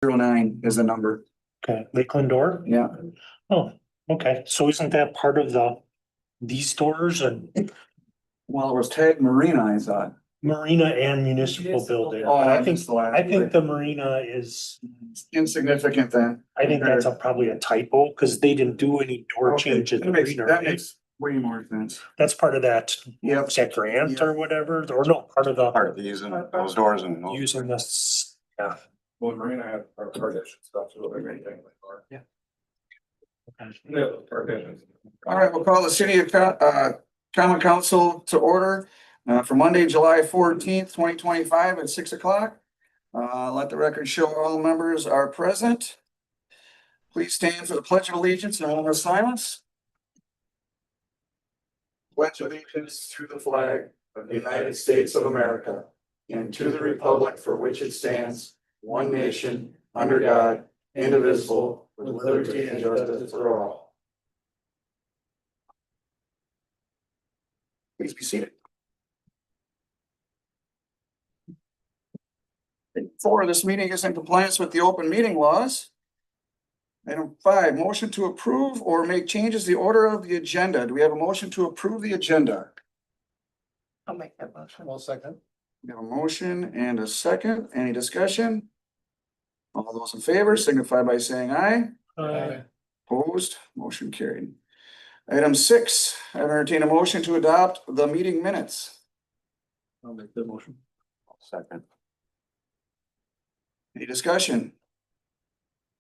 09 is the number. Okay, Lakeland door? Yeah. Oh, okay, so isn't that part of these doors and Well, it was tagged Marina, I thought. marina and municipal building? Oh, I I think, missed the last. I think the marina is, Insignificant then. I think that's probably a typo, because they didn't do any door Okay, change at the that makes, marina, that right? makes way more sense. That's part of that, Yep. is that grant or whatever, or no, part of the Part of using those doors and. using this, yeah. Well, Marina had our partition stuff, so they're great thing. Yeah. Partitions. All right, we'll call the city common council to order for Monday, July 14th, 2025 at 6 o'clock. Let the record show all members are present. Please stand for the pledge of allegiance and honor of silence. Pledge allegiance to the flag of the United States of America and to the republic for which it stands, one nation, under God, indivisible, with liberty and justice for all. Please be seated. Four, this meeting is in compliance with the open meeting laws. Item 5, motion to approve or make changes to the order of the agenda. Do we have a motion to approve the agenda? I'll make that motion. Well, second. We have a motion and a second. Any discussion? All those in favor signify by saying aye. Uh, Opposed, motion carried. Item 6, I entertain a motion to adopt the meeting minutes. I'll make the motion. Second. Any discussion?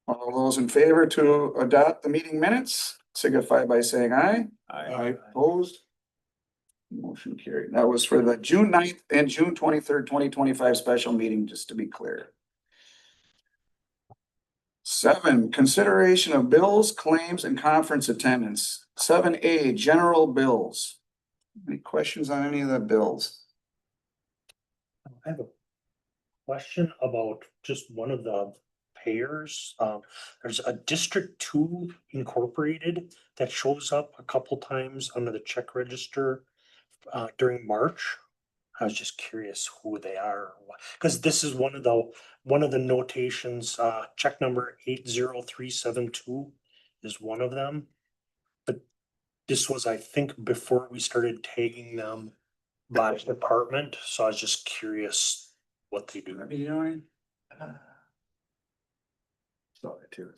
All those in favor to adopt the meeting minutes signify by saying aye. Aye. Opposed? Motion carried. That was for the June 9th and June 23rd, 2025 special meeting, just to be clear. 7, consideration of bills, claims, and conference attendance. 7A, general bills. Any questions on any of the bills? I have a question about just one of the payers. There's a District 2 Incorporated that shows up a couple times under the check register during March. I was just curious who they are, because this is one of the notations, check number 80372 is one of them. But this was, I think, before we started tagging them by department, so I was just curious what they do. You know, Saw it too.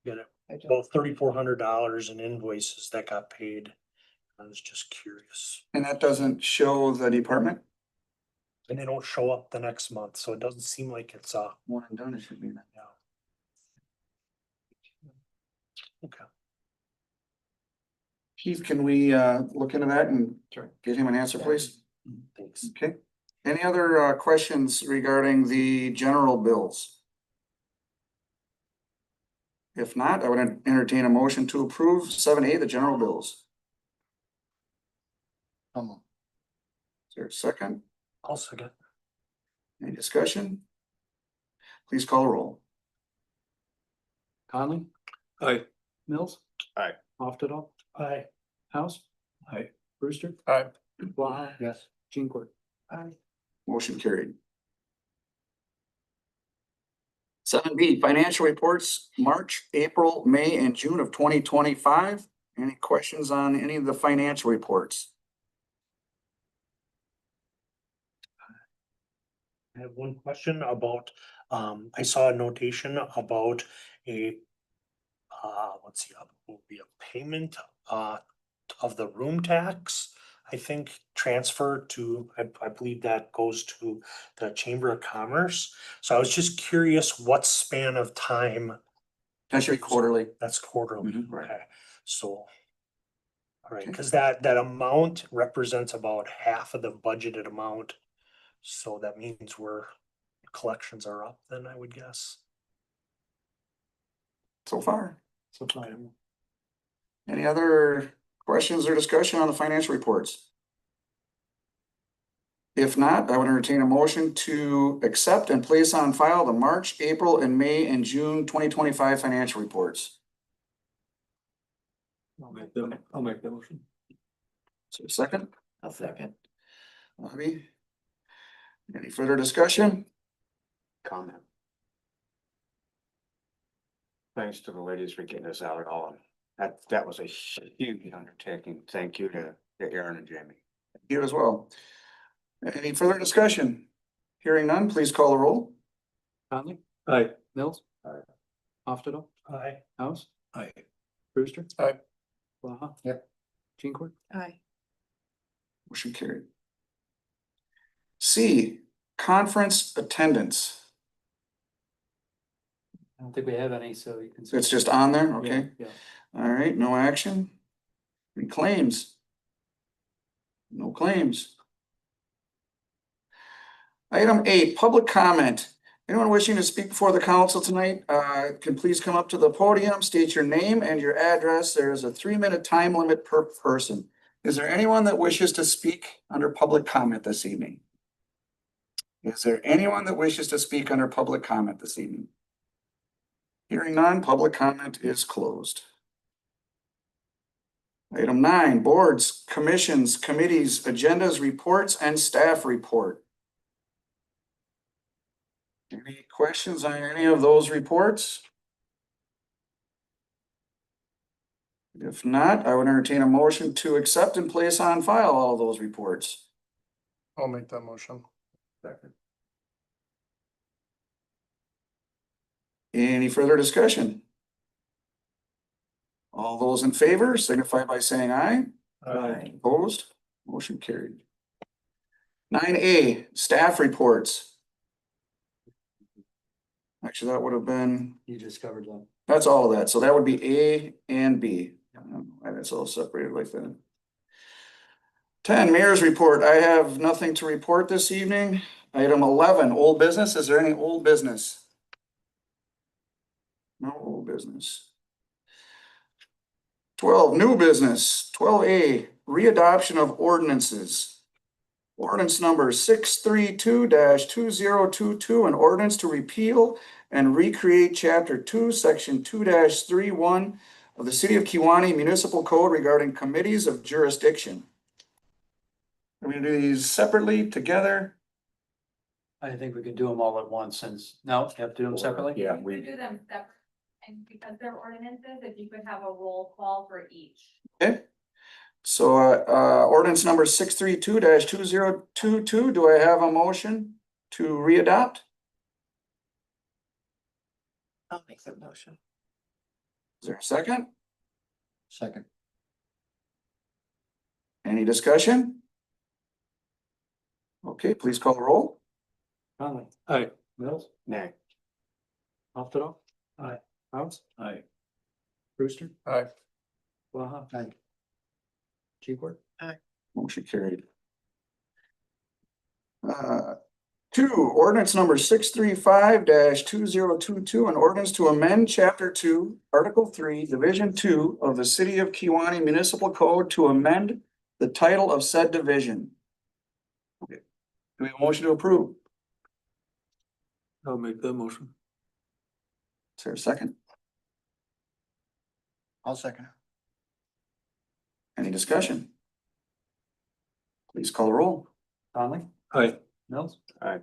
Get it? About $3,400 in invoices that got paid. I was just curious. and that doesn't show the department? And they don't show up the next month, so it doesn't seem like it's One and done, it should be. yeah. Okay. Keith, can we look into that and get him an answer, please? Thanks. Okay. Any other questions regarding the general bills? If not, I would entertain a motion to approve 7A, the general bills. Is there a second? I'll second. Any discussion? Please call a roll. Conley, Aye. Mills. Aye. Oftedal, Aye. House, Aye. Brewster. Aye. Blaha, Yes. Jean Court. Aye. Motion carried. 7B, financial reports, March, April, May, and June of 2025. Any questions on any of the financial reports? I have one question about, I saw a notation about a, let's see, will be a payment, of the room tax. I think transfer to, I believe that goes to the Chamber of Commerce. So I was just curious what span of time. That should be quarterly. That's quarterly, Mhm, right. okay, so. All right, Okay. cause that amount represents about half of the budgeted amount. So that means collections are up then, I would guess. So far. So far. Any other questions or discussion on the financial reports? If not, I would entertain a motion to accept and place on file the March, April, and May and June 2025 financial reports. I'll make the motion. So second, I'll second. Bobby. Any further discussion? Comment. thanks to the ladies for getting us out at all. That was a huge undertaking. Thank you to Aaron and Jamie. You as well. Any further discussion? Hearing none, please call the roll. Conley, Aye. Mills. Aye. Oftedal, Aye. House, Aye. Brewster. Aye. Blaha. Yep. Jean-Court. Aye. Motion carried. C, conference attendance. I don't think we have any, so you can. It's just on there, okay? Yeah. All right, no action. Any claims? No claims. Item 8, public comment. Anyone wishing to speak before the council tonight, can please come up to the podium, state your name and your address. There is a 3-minute time limit per person. Is there anyone that wishes to speak under public comment this evening? Is there anyone that wishes to speak under public comment this evening? Hearing none, public comment is closed. Item 9, boards, commissions, committees, agendas, reports, and staff report. Any questions on any of those reports? If not, I would entertain a motion to accept and place on file all those reports. I'll make that motion. Second. Any further discussion? All those in favor signify by saying aye. Aye. Opposed? Motion carried. 9A, staff reports. Actually, that would have been, You just covered that. that's all of that. So that would be A and B. And it's all separated like that. 10, mayor's report. I have nothing to report this evening. Item 11, old business. Is there any old business? No old business. 12, new business. 12A, readoption of ordinances. Ordinance number 632-2022, an ordinance to repeal and recreate chapter 2, section 2-31 of the City of Kewaunee Municipal Code regarding committees of jurisdiction. Are we gonna do these separately, together? I think we could do them all at once since, no, you have to do them separately? Yeah, We could do them separate, and because they're ordinances, if you could have a roll call for each. Okay. So, ordinance number 632-2022, do I have a motion to readopt? I'll make that motion. Is there a second? Second. Any discussion? Okay, please call the roll. Conley, Aye. Mills, Nay. Oftedal. Aye. House, Aye. Brewster. Aye. Blaha. Aye. Jean-Court. Motion carried. 2, ordinance number 635-2022, an ordinance to amend chapter 2, article 3, division 2 of the City of Kewaunee Municipal Code to amend the title of said division. Okay. Do we have a motion to approve? I'll make that motion. Is there a second? I'll second. Any discussion? Please call the roll. Conley, Aye. Mills. Aye.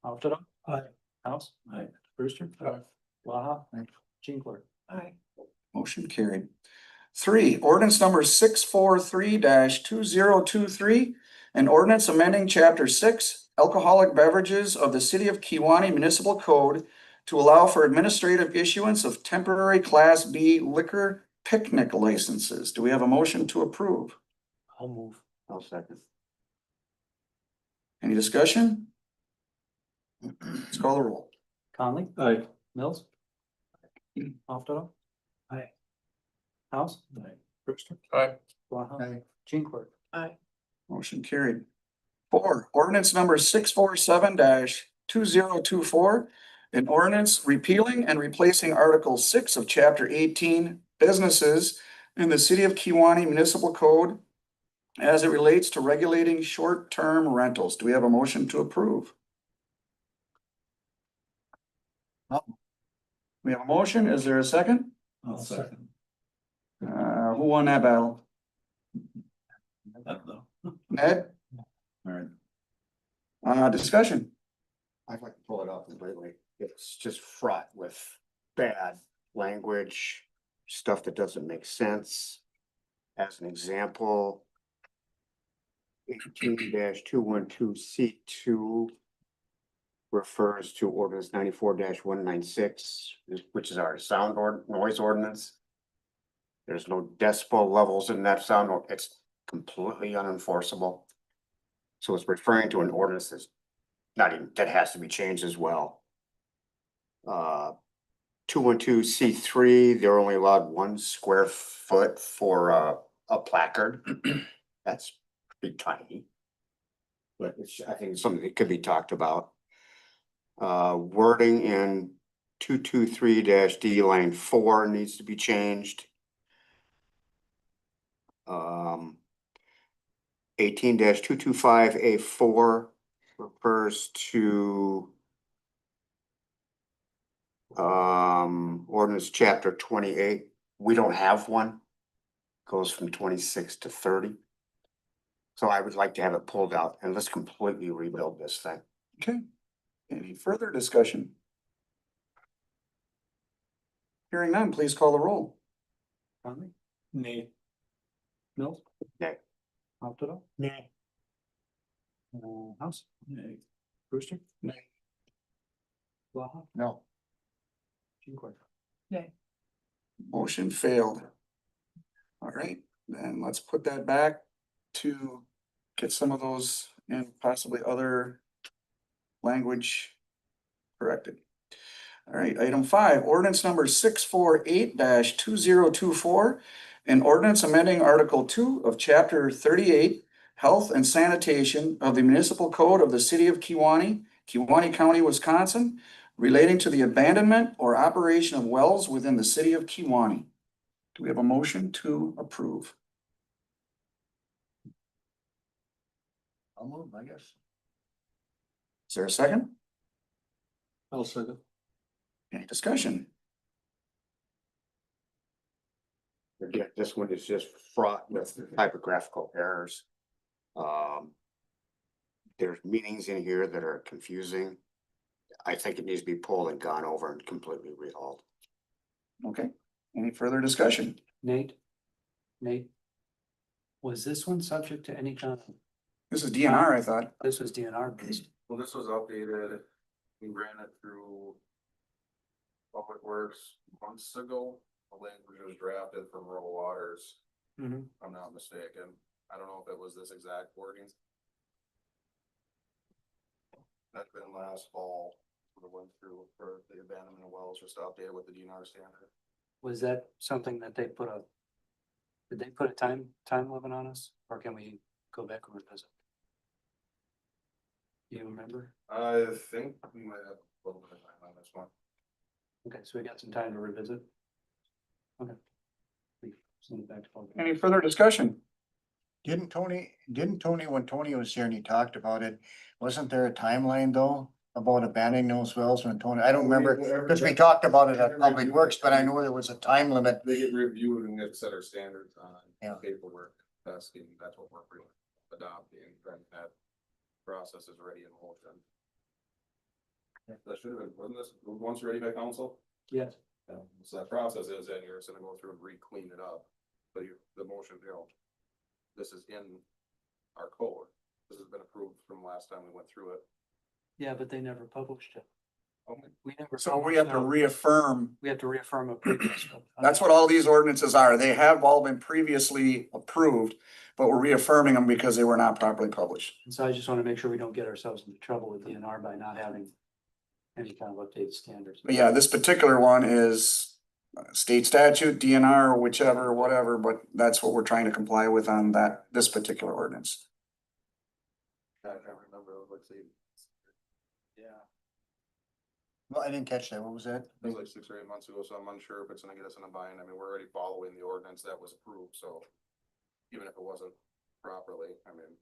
Oftedal. Aye. House. Aye. Brewster. Aye. Blaha. Aye. Jean-Court. Aye. Motion carried. 3, ordinance number 643-2023, an ordinance amending chapter 6, alcoholic beverages of the City of Kewaunee Municipal Code to allow for administrative issuance of temporary Class B liquor picnic licenses. Do we have a motion to approve? I'll move. I'll second. Any discussion? Let's call the roll. Conley, Aye. Mills. Oftedal. Aye. House. Aye. Brewster. Aye. Blaha. Aye. Jean-Court. Aye. Motion carried. 4, ordinance number 647-2024, an ordinance repealing and replacing Article 6 of Chapter 18, businesses in the City of Kewaunee Municipal Code as it relates to regulating short-term rentals. Do we have a motion to approve? We have a motion. Is there a second? I'll second. Who won that battle? Ned? All right. Discussion. I'd like to pull it off completely. It's just fraught with bad language, stuff that doesn't make sense. As an example, 18-212C2 refers to ordinance 94-196, which is our noise ordinance. There's no decibel levels in that it's completely unenforceable. So it's referring to an ordinance that's not even, that has to be changed as well. 212C3, they're only allowed 1 square foot for a placard. That's pretty tiny. But I think it's something that could be talked about. Wording in 223-D line 4 needs to be changed. 18-225A4 refers to ordinance chapter 28. We don't have one. Goes from 26 to 30. So I would like to have it pulled out and let's completely rebuild this thing. Okay, any further discussion? Hearing none, please call the roll. Conley? Nay. Mills? Nay. Martoto? Nay. House? Nay. Brewster? Nay. Blaha? No. Jean Motion failed. All right, then let's put that back to get some of those and possibly other language corrected. All right, item 5, ordinance number 648-2024. An ordinance amending Article 2 of Chapter 38, Health and Sanitation of the Municipal Code of the City of Kewaunee, Kewaunee County, Wisconsin, relating to the abandonment or operation of wells within the city of Kewaunee. Do we have a motion to approve? I'll move, I guess. Is there a second? I'll second. Any discussion? Again, this one is just fraught with typographical errors. There's meanings in here that are confusing. I think it needs to be pulled and gone over and completely rehauled. Okay, any further discussion? Nate? Was this one subject to any kind of, This is DNR, I thought. this was DNR based? Well, this was updated, we ran it through Public Works months ago. The language was drafted from Rural Waters, Mm-hmm. if I'm not mistaken. I don't know if it was this exact wording. That's been last fall, we went through for the abandonment of wells, just updated with the DNR standard. Was that something that did they put a time limit on us, or can we go back and revisit? Do you remember? I think we might have a little bit of time on this one. Okay, so we got some time to revisit. Okay. We send it back to public. Any further discussion? Didn't Tony, when Tony was here and he talked about it, wasn't there a timeline though? About abandoning those wells when Tony, I don't remember, because we talked about it at Public Works, but I know there was a time limit. They get reviewed and get set our standards Yeah. on paperwork, testing, that's what we're adopting, and that process is already in motion. That should have been, wasn't this once ready by council? Yes. So that process is in here, it's gonna go through and re-clean it up, but the motion, this is in our code, this has been approved from last time we went through it. Yeah, but they never published it. Okay. We never. So we have to reaffirm, We have to reaffirm a previous. that's what all these ordinances are. They have all been previously approved, but we're reaffirming them because they were not properly published. And so I just want to make sure we don't get ourselves into trouble with DNR by not having any kind of updated standards. But yeah, this particular one is state statute, DNR, whichever, whatever, but that's what we're trying to comply with on this particular ordinance. I can't remember, let's see, Well, I didn't catch that. What was that? it was like 6 or 8 months ago, so I'm unsure if it's gonna get us in a bind. I mean, we're already following the ordinance that was approved, so even if it wasn't properly, I mean.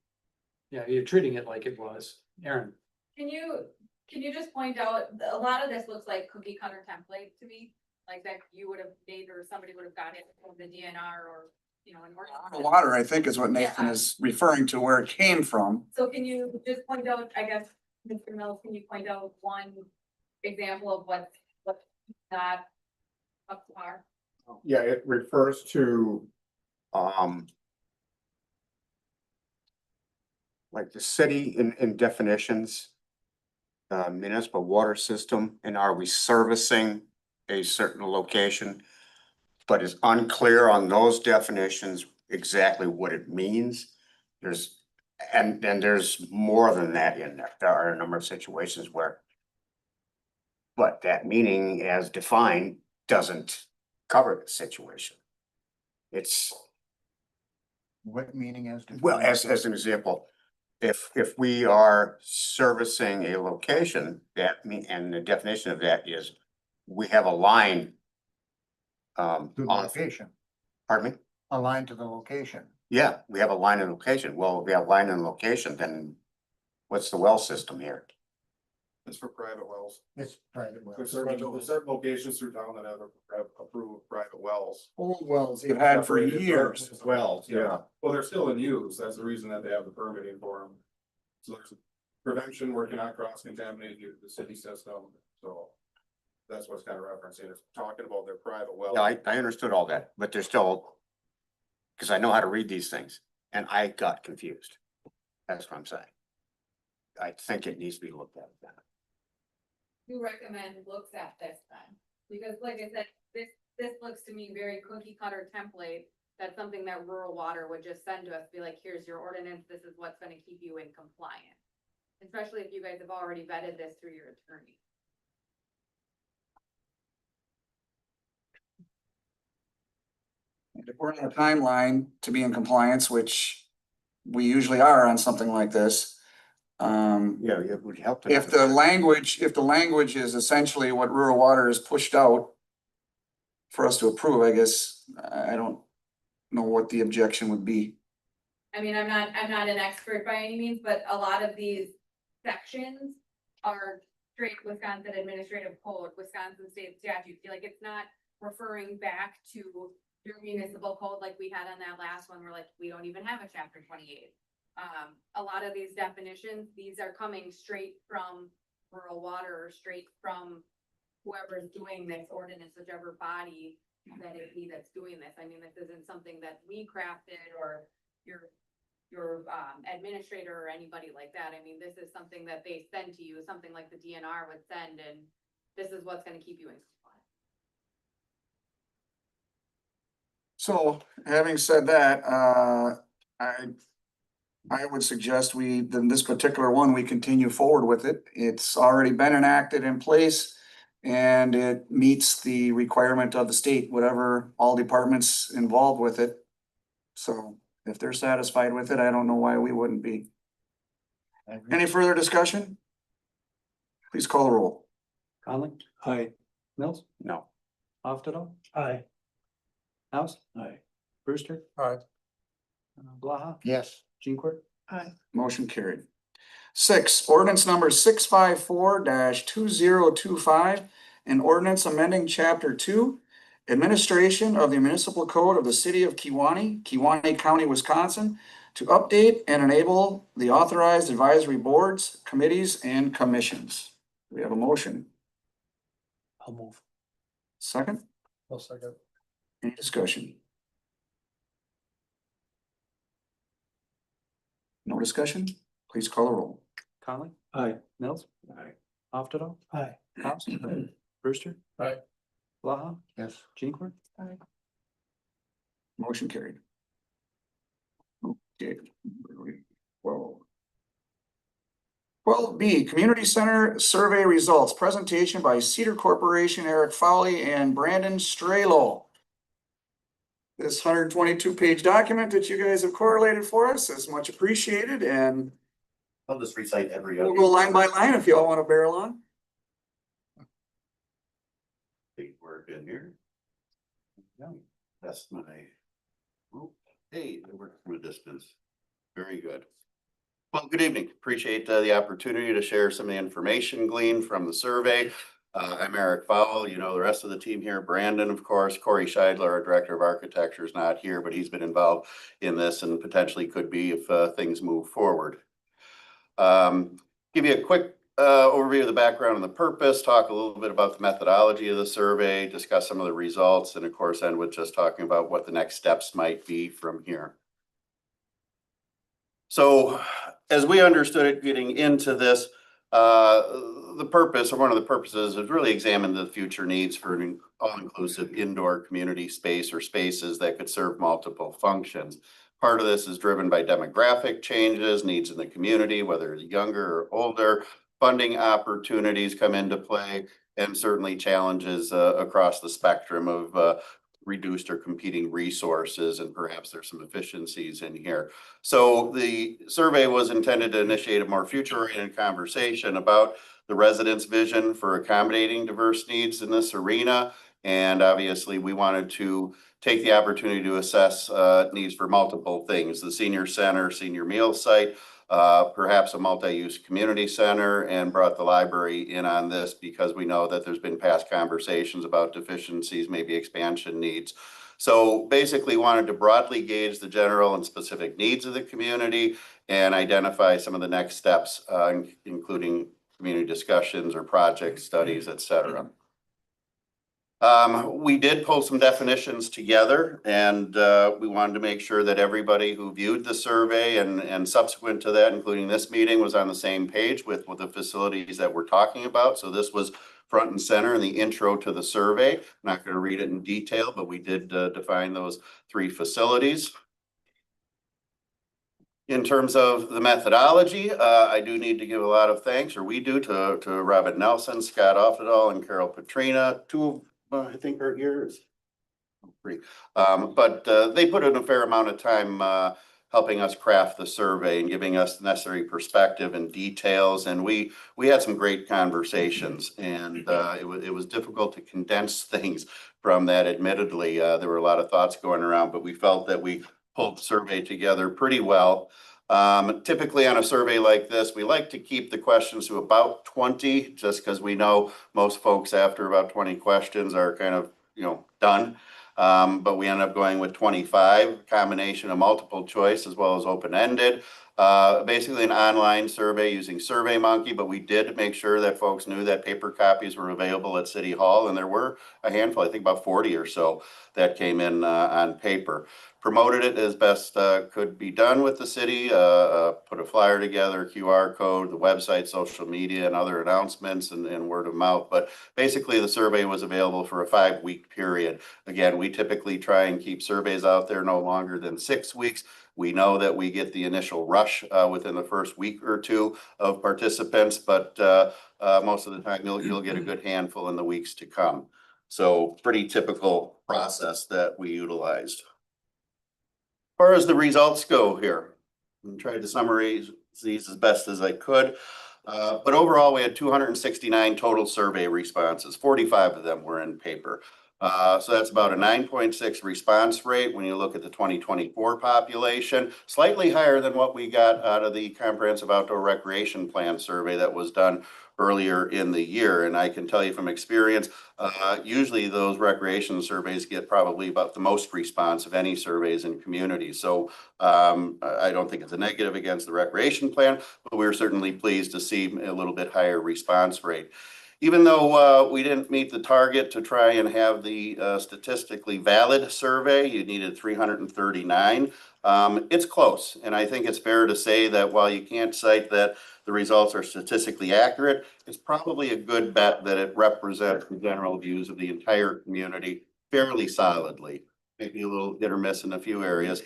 Yeah, you're treating it like it was. Aaron, Can you just point out, a lot of this looks like cookie cutter template to me, like that you would have made or somebody would have got it from the DNR or, you know, an ordinance. Water, I think, is what Nathan is referring to, where it came from. So can you just point out, I guess, Mr. Mills, can you point out one example of what's not up to par. Yeah, it refers to, like the city in definitions, municipal water system, and are we servicing a certain location? But it's unclear on those definitions exactly what it means. And there's more than that in there. There are a number of situations where. But that meaning as defined doesn't cover the situation. It's, What meaning as? well, defined? as an example, if we are servicing a location, and the definition of that is we have a line. To the On, location, pardon me? aligned to the location. Yeah, we have a line in location. Well, if we have a line in location, then what's the well system here? It's for private wells. It's private wells. There's certain locations through town that have approved private wells. Old wells they've had for years. Wells, yeah. Well, they're still in use. That's the reason that they have the permitting for them. So there's prevention, working on cross contaminating the city system, so. That's what's kind of referencing. It's talking about their private well. Yeah, I understood all that, but there's still. Cause I know how to read these things and I got confused. That's what I'm saying. I think it needs to be looked at. You recommend looks at this then, because like I said, this looks to me very cookie cutter template. That's something that rural water would just send to us, be like, here's your ordinance, this is what's gonna keep you in compliance. Especially if you guys have already vetted this through your attorney. And if we're on a timeline to be in compliance, which we usually are on something like this. Yeah, it would help. to If the language is essentially what rural water has pushed out. For us to approve, I guess, I don't know what the objection would be. I mean, I'm not an expert by any means, but a lot of these sections are straight Wisconsin Administrative Code, Wisconsin State statute. Like, it's not referring back to your municipal code like we had on that last one, where like, we don't even have a chapter 28. A lot of these definitions, these are coming straight from rural water, or straight from whoever's doing this ordinance, whichever body that it be that's doing this. I mean, this isn't something that we crafted, or your administrator or anybody like that. I mean, this is something that they send to you, something like the DNR would send, and this is what's gonna keep you in compliance. So having said that, I would suggest then this particular one, we continue forward with it. It's already been enacted in place. And it meets the requirement of the state, whatever all departments involved with it. So if they're satisfied with it, I don't know why we wouldn't be. Any further discussion? Please call the roll. Conley? Aye. Mills? No. Often? Aye. House? Aye. Brewster? Aye. Blaha? Yes. Jean Court? Motion carried. 6, ordinance number 654-2025, an ordinance amending chapter 2, administration of the municipal code of the city of Kewaunee, Kewaunee County, Wisconsin, to update and enable the authorized advisory boards, committees, and commissions. We have a motion. I'll move. Second, I'll second. any discussion? No discussion? Please call the roll. Conley? Aye. Mills? Aye. Often? Aye. House? Brewster? Aye. Blaha? Yes. Jean Court? Motion carried. Okay. 12B, Community Center Survey Results, presentation by Cedar Corporation, Eric Fowley and Brandon Strelo. This 122-page document that you guys have correlated for us is much appreciated, and I'll just recite every. we'll go line by line if you all want to bear along. Work in here. Yeah, that's my. Oh, hey, I work from a distance. Very good. Well, good evening. Appreciate the opportunity to share some of the information gleaned from the survey. I'm Eric Fowle. You know, the rest of the team here, Brandon, of course, Corey Scheidler, our Director of Architecture, is not here, but he's been involved in this and potentially could be if things move forward. Give you a quick overview of the background and the purpose, talk a little bit about the methodology of the survey, discuss some of the results, and of course end with just talking about what the next steps might be from here. So as we understood it getting into this, the purpose, or one of the purposes, is really examine the future needs for an all-inclusive indoor community space or spaces that could serve multiple functions. Part of this is driven by demographic changes, needs in the community, whether younger or older, funding opportunities come into play, and certainly challenges across the spectrum of reduced or competing resources, and perhaps there's some efficiencies in here. So the survey was intended to initiate a more future-oriented conversation about the residents' vision for accommodating diverse needs in this arena. And obviously, we wanted to take the opportunity to assess needs for multiple things: the senior center, senior meal site, perhaps a multi-use community center, and brought the library in on this because we know that there's been past conversations about deficiencies, maybe expansion needs. So basically wanted to broadly gauge the general and specific needs of the community and identify some of the next steps, including community discussions or project studies, et cetera. We did pull some definitions together, and we wanted to make sure that everybody who viewed the survey and subsequent to that, including this meeting, was on the same page with the facilities that we're talking about. So this was front and center in the intro to the survey. I'm not going to read it in detail, but we did define those 3 facilities. In terms of the methodology, I do need to give a lot of thanks, or we do, to Robin Nelson, Scott Offedall, and Carol Petrina, 2 of, I think, are yours. 3. But they put in a fair amount of time helping us craft the survey and giving us the necessary perspective and details. And we had some great conversations, and it was difficult to condense things from that. Admittedly, there were a lot of thoughts going around, but we felt that we pulled the survey together pretty well. Typically on a survey like this, we like to keep the questions to about 20, just because we know most folks after about 20 questions are kind of, done. But we ended up going with 25, combination of multiple choice as well as open-ended. Basically an online survey using SurveyMonkey, but we did make sure that folks knew that paper copies were available at City Hall, and there were a handful, I think about 40 or so, that came in on paper. Promoted it as best could be done with the city, put a flyer together, QR code, the website, social media, and other announcements, and word of mouth. But basically the survey was available for a 5-week period. Again, we typically try and keep surveys out there no longer than 6 weeks. We know that we get the initial rush within the first week or 2 of participants, but most of the time you'll get a good handful in the weeks to come. So pretty typical process that we utilized. As far as the results go here, I tried to summarize these as best as I could. But overall, we had 269 total survey responses. 45 of them were in paper. So that's about a 9.6 response rate when you look at the 2024 population, slightly higher than what we got out of the Comprehensive Outdoor Recreation Plan survey that was done earlier in the year. And I can tell you from experience, usually those recreation surveys get probably about the most response of any surveys in communities. So I don't think it's a negative against the recreation plan, but we were certainly pleased to see a little bit higher response rate. Even though we didn't meet the target to try and have the statistically valid survey, you needed 339. It's close, and I think it's fair to say that while you can't cite that the results are statistically accurate, it's probably a good bet that it represents the general views of the entire community fairly solidly. Maybe a little hit or miss in a few areas.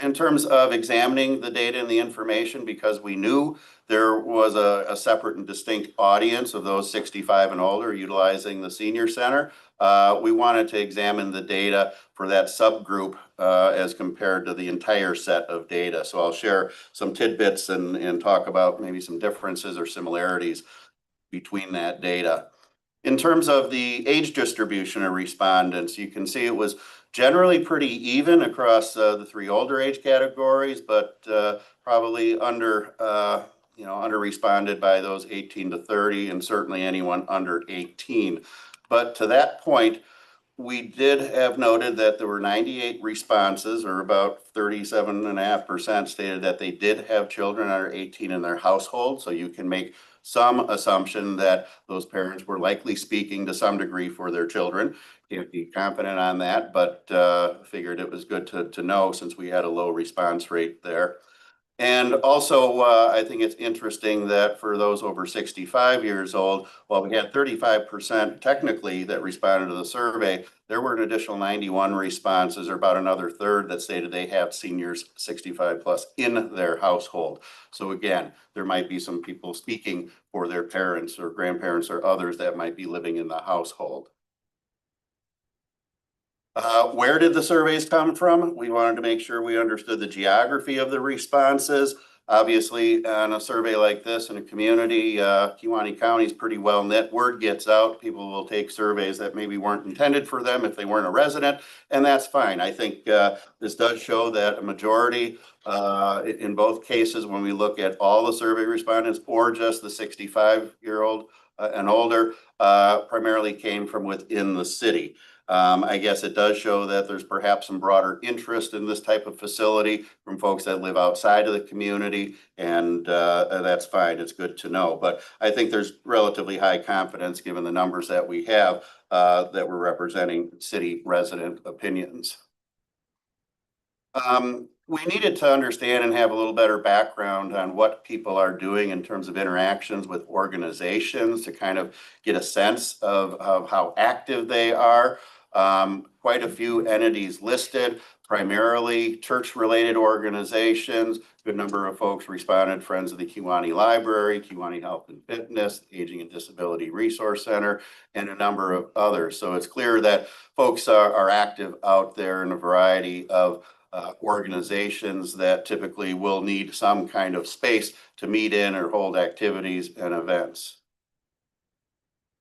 In terms of examining the data and the information, because we knew there was a separate and distinct audience of those 65 and older utilizing the senior center, we wanted to examine the data for that subgroup as compared to the entire set of data. So I'll share some tidbits and talk about maybe some differences or similarities between that data. In terms of the age distribution of respondents, you can see it was generally pretty even across the 3 older age categories, but probably under responded by those 18 to 30, and certainly anyone under 18. But to that point, we did have noted that there were 98 responses, or about 37.5% stated that they did have children under 18 in their household. So you can make some assumption that those parents were likely speaking to some degree for their children. Can't be confident on that, but figured it was good to know since we had a low response rate there. And also, I think it's interesting that for those over 65 years old, while we had 35% technically that responded to the survey, there were an additional 91 responses, or about another third, that stated they have seniors 65 plus in their household. So again, there might be some people speaking for their parents or grandparents or others that might be living in the household. Where did the surveys come from? We wanted to make sure we understood the geography of the responses. Obviously, on a survey like this in a community, Kewaunee County is pretty well knit. Word gets out. People will take surveys that maybe weren't intended for them if they weren't a resident, and that's fine. I think this does show that a majority, in both cases, when we look at all the survey respondents or just the 65-year-old and older, primarily came from within the city. I guess it does show that there's perhaps some broader interest in this type of facility from folks that live outside of the community, and that's fine. It's good to know. But I think there's relatively high confidence, given the numbers that we have, that we're representing city resident opinions. We needed to understand and have a little better background on what people are doing in terms of interactions with organizations to kind of get a sense of how active they are. Quite a few entities listed, primarily church-related organizations. Good number of folks responded: Friends of the Kewaunee Library, Kewaunee Health and Fitness, Aging and Disability Resource Center, and a number of others. So it's clear that folks are active out there in a variety of organizations that typically will need some kind of space to meet in or hold activities and events.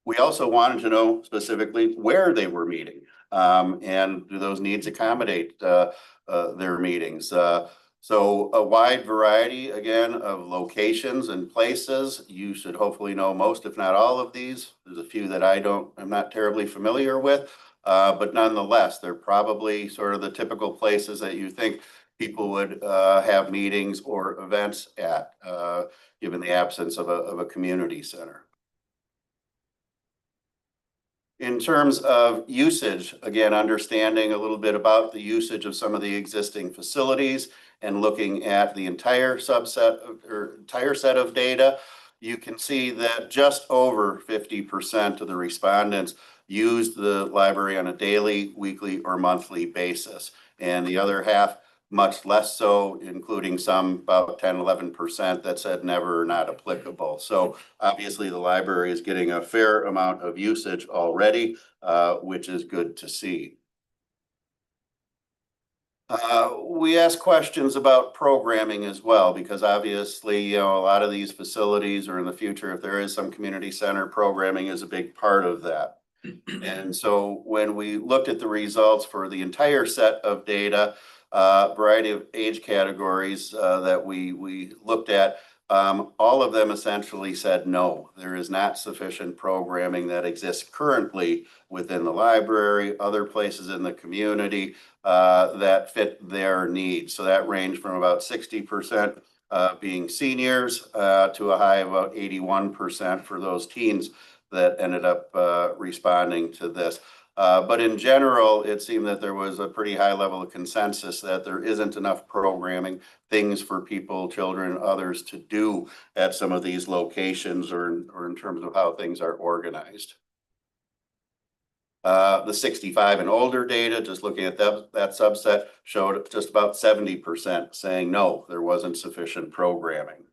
We also wanted to know specifically where they were meeting, and do those needs accommodate their meetings. So a wide variety, again, of locations and places. You should hopefully know most, if not all of these. There's a few that I'm not terribly familiar with, but nonetheless, they're probably sort of the typical places that you think people would have meetings or events at, given the absence of a community center. In terms of usage, again, understanding a little bit about the usage of some of the existing facilities and looking at the entire subset or entire set of data, you can see that just over 50% of the respondents used the library on a daily, weekly, or monthly basis. And the other half, much less so, including some about 10, 11% that said never or not applicable. So obviously the library is getting a fair amount of usage already, which is good to see. We ask questions about programming as well, because obviously, a lot of these facilities, or in the future, if there is some community center, programming is a big part of that. And so when we looked at the results for the entire set of data, variety of age categories that we looked at, all of them essentially said no, there is not sufficient programming that exists currently within the library, other places in the community that fit their needs. So that ranged from about 60% being seniors to a high of about 81% for those teens that ended up responding to this. But in general, it seemed that there was a pretty high level of consensus that there isn't enough programming, things for people, children, others to do at some of these locations, or in terms of how things are organized. The 65 and older data, just looking at that subset, showed just about 70% saying no, there wasn't sufficient programming.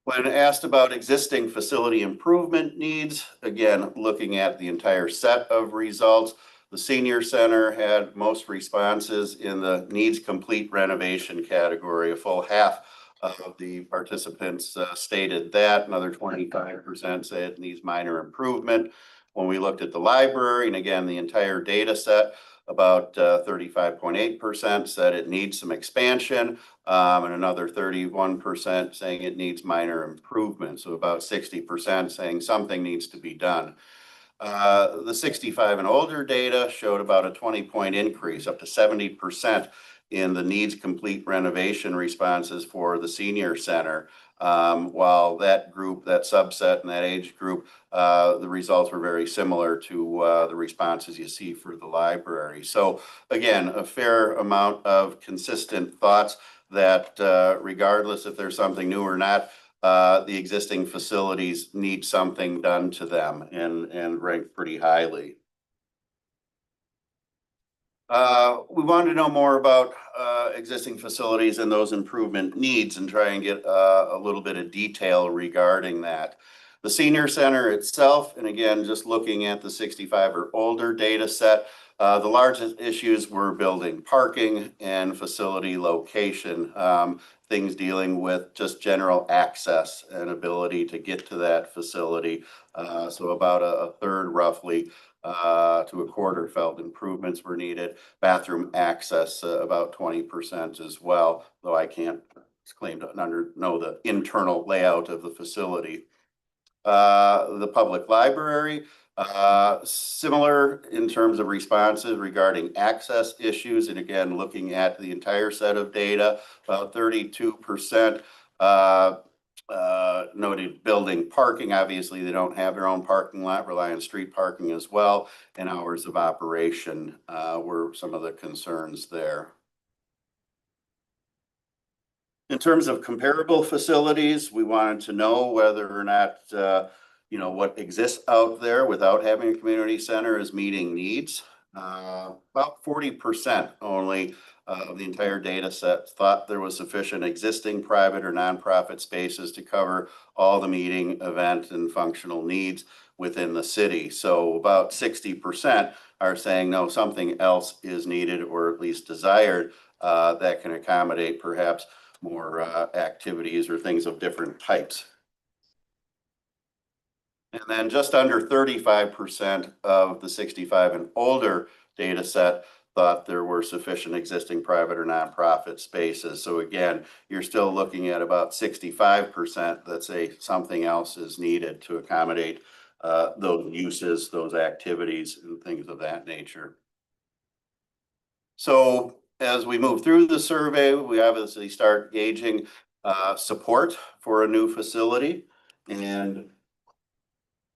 When asked about existing facility improvement needs, again, looking at the entire set of results, the senior center had most responses in the needs complete renovation category. A full half of the participants stated that. Another 25% said it needs minor improvement. When we looked at the library, and again, the entire data set, about 35.8% said it needs some expansion, and another 31% saying it needs minor improvement. So about 60% saying something needs to be done. The 65 and older data showed about a 20-point increase, up to 70% in the needs complete renovation responses for the senior center. While that group, that subset and that age group, the results were very similar to the responses you see for the library. So again, a fair amount of consistent thoughts that regardless if there's something new or not, the existing facilities need something done to them and rank pretty highly. We wanted to know more about existing facilities and those improvement needs and try and get a little bit of detail regarding that. The senior center itself, and again, just looking at the 65 or older data set, the largest issues were building parking and facility location, things dealing with just general access and ability to get to that facility. So about a third roughly to a quarter felt improvements were needed. Bathroom access, about 20% as well, though I can't claim to know the internal layout of the facility. The public library, similar in terms of responses regarding access issues. And again, looking at the entire set of data, about 32% noted building parking. Obviously, they don't have their own parking lot, rely on street parking as well. And hours of operation were some of the concerns there. In terms of comparable facilities, we wanted to know whether or not, what exists out there without having a community center is meeting needs. About 40% only of the entire data set thought there was sufficient existing private or nonprofit spaces to cover all the meeting, event, and functional needs within the city. So about 60% are saying no, something else is needed or at least desired that can accommodate perhaps more activities or things of different types. And then just under 35% of the 65 and older data set thought there were sufficient existing private or nonprofit spaces. So again, you're still looking at about 65% that say something else is needed to accommodate those uses, those activities, and things of that nature. So as we move through the survey, we obviously start gauging support for a new facility, and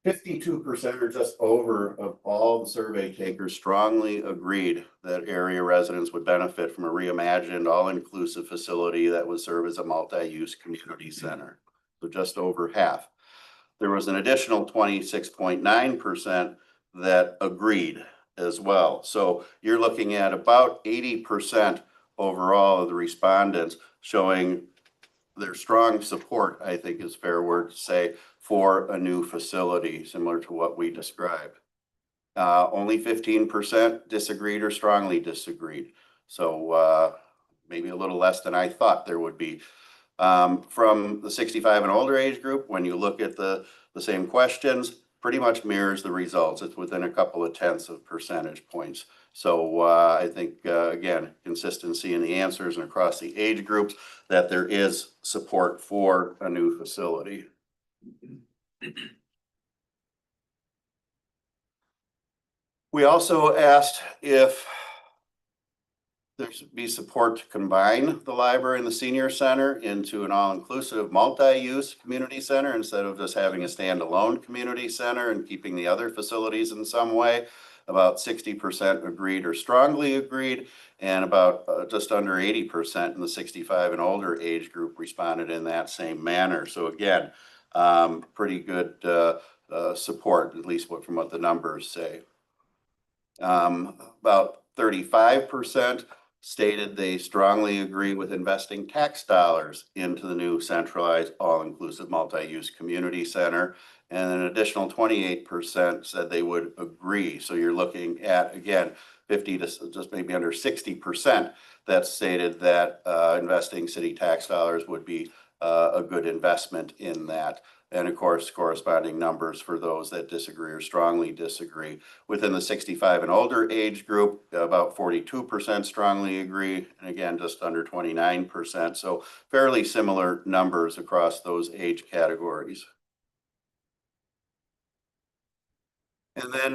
52% or just over of all the survey takers strongly agreed that area residents would benefit from a reimagined, all-inclusive facility that would serve as a multi-use community center. So just over half. There was an additional 26.9% that agreed as well. So you're looking at about 80% overall of the respondents showing their strong support, I think is a fair word to say, for a new facility, similar to what we described. Only 15% disagreed or strongly disagreed. So maybe a little less than I thought there would be. From the 65 and older age group, when you look at the same questions, pretty much mirrors the results. It's within a couple of tenths of percentage points. So I think, again, consistency in the answers and across the age groups, that there is support for a new facility. We also asked if there should be support to combine the library and the senior center into an all-inclusive multi-use community center instead of just having a standalone community center and keeping the other facilities in some way. About 60% agreed or strongly agreed, and about just under 80% in the 65 and older age group responded in that same manner. So again, pretty good support, at least from what the numbers say. About 35% stated they strongly agree with investing tax dollars into the new centralized all-inclusive multi-use community center. And an additional 28% said they would agree. So you're looking at, again, 50 to just maybe under 60% that stated that investing city tax dollars would be a good investment in that. And of course, corresponding numbers for those that disagree or strongly disagree. Within the 65 and older age group, about 42% strongly agree, and again, just under 29%. So fairly similar numbers across those age categories. And then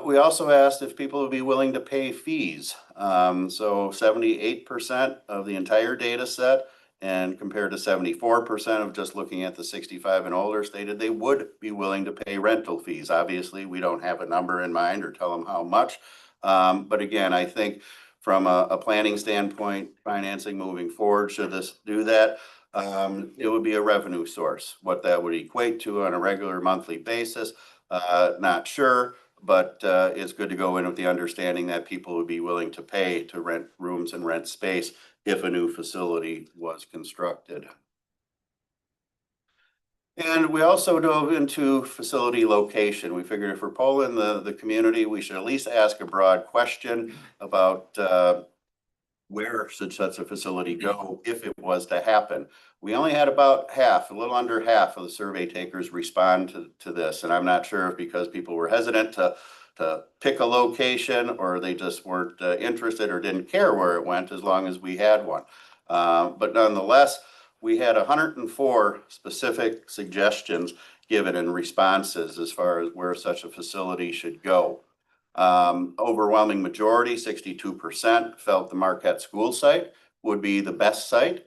we also asked if people would be willing to pay fees. So 78% of the entire data set And compared to 74% of just looking at the 65 and older stated they would be willing to pay rental fees. Obviously, we don't have a number in mind or tell them how much. But again, I think from a planning standpoint, financing moving forward, should this do that, it would be a revenue source. What that would equate to on a regular monthly basis, not sure, but it's good to go in with the understanding that people would be willing to pay to rent rooms and rent space if a new facility was constructed. And we also dove into facility location. We figured if we're polling the community, we should at least ask a broad question about where should such a facility go if it was to happen. We only had about half, a little under half of the survey takers respond to this. And I'm not sure if because people were hesitant to pick a location or they just weren't interested or didn't care where it went as long as we had one. But nonetheless, we had 104 specific suggestions given in responses as far as where such a facility should go. Overwhelming majority, 62%, felt the Marquette school site would be the best site.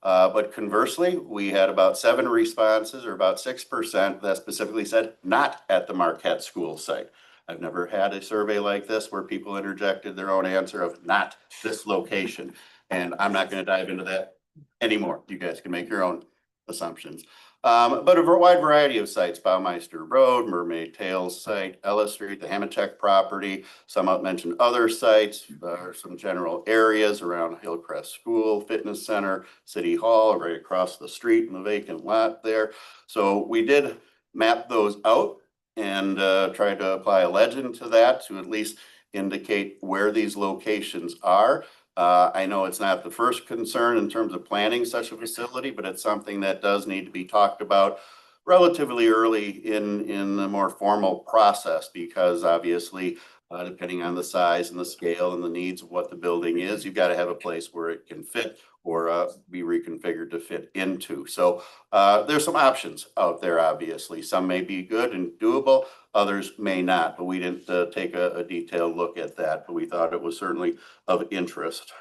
But conversely, we had about 7 responses, or about 6%, that specifically said not at the Marquette school site. I've never had a survey like this where people interjected their own answer of not this location. And I'm not going to dive into that anymore. You guys can make your own assumptions. But a wide variety of sites: Baumeister Road, Mermaid Tails site, Ellis Street, the Hamachek property. Some mentioned other sites, some general areas around Hillcrest School, Fitness Center, City Hall, right across the street in the vacant lot there. So we did map those out and tried to apply a legend to that to at least indicate where these locations are. I know it's not the first concern in terms of planning such a facility, but it's something that does need to be talked about relatively early in the more formal process, because obviously, depending on the size and the scale and the needs of what the building is, you've got to have a place where it can fit or be reconfigured to fit into. So there's some options out there, obviously. Some may be good and doable, others may not, but we didn't take a detailed look at that, but we thought it was certainly of interest.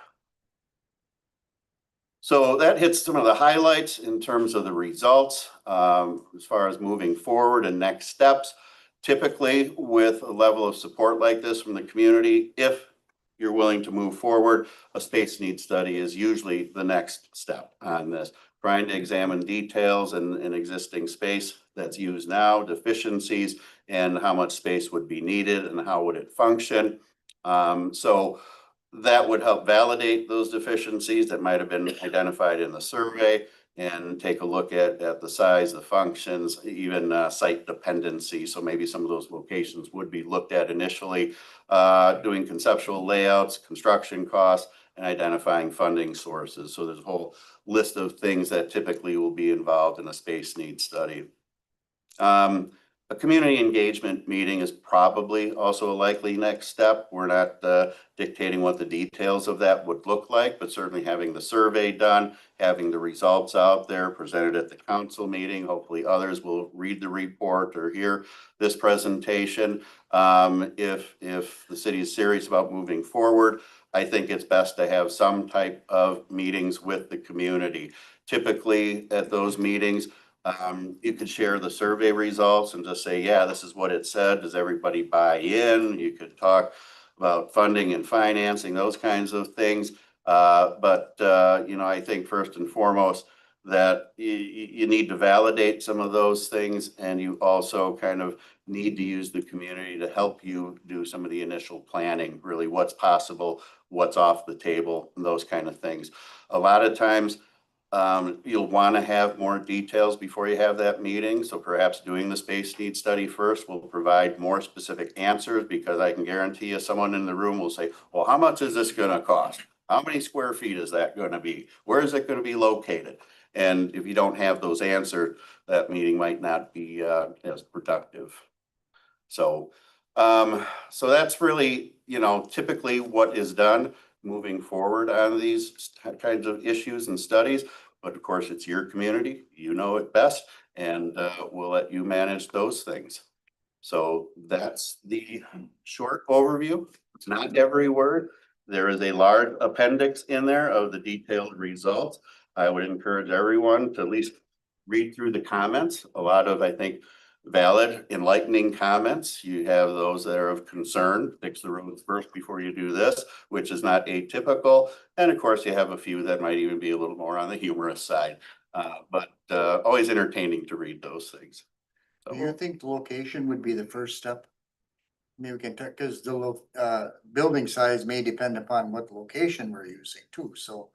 So that hits some of the highlights in terms of the results. As far as moving forward and next steps, typically with a level of support like this from the community, if you're willing to move forward, a space needs study is usually the next step on this. Trying to examine details in existing space that's used now, deficiencies, and how much space would be needed and how would it function. So that would help validate those deficiencies that might have been identified in the survey, and take a look at the size, the functions, even site dependency. So maybe some of those locations would be looked at initially, doing conceptual layouts, construction costs, and identifying funding sources. So there's a whole list of things that typically will be involved in a space needs study. A community engagement meeting is probably also a likely next step. We're not dictating what the details of that would look like, but certainly having the survey done, having the results out there presented at the council meeting. Hopefully others will read the report or hear this presentation. If the city is serious about moving forward, I think it's best to have some type of meetings with the community. Typically at those meetings, you could share the survey results and just say, yeah, this is what it said. Does everybody buy in? You could talk about funding and financing, those kinds of things. But I think first and foremost that you need to validate some of those things, and you also kind of need to use the community to help you do some of the initial planning, really what's possible, what's off the table, and those kind of things. A lot of times, you'll want to have more details before you have that meeting. So perhaps doing the space needs study first will provide more specific answers, because I can guarantee you someone in the room will say, well, how much is this going to cost? How many square feet is that going to be? Where is it going to be located? And if you don't have those answered, that meeting might not be as productive. So that's really, typically what is done moving forward on these kinds of issues and studies. But of course, it's your community, you know it best, and we'll let you manage those things. So that's the short overview. It's not every word. There is a large appendix in there of the detailed results. I would encourage everyone to at least read through the comments. A lot of, I think, valid, enlightening comments. You have those that are of concern, fix the roads first before you do this, which is not atypical. And of course, you have a few that might even be a little more on the humorous side. But always entertaining to read those things. Do you think the location would be the first step? Maybe we can, because the building size may depend upon what location we're using too, so.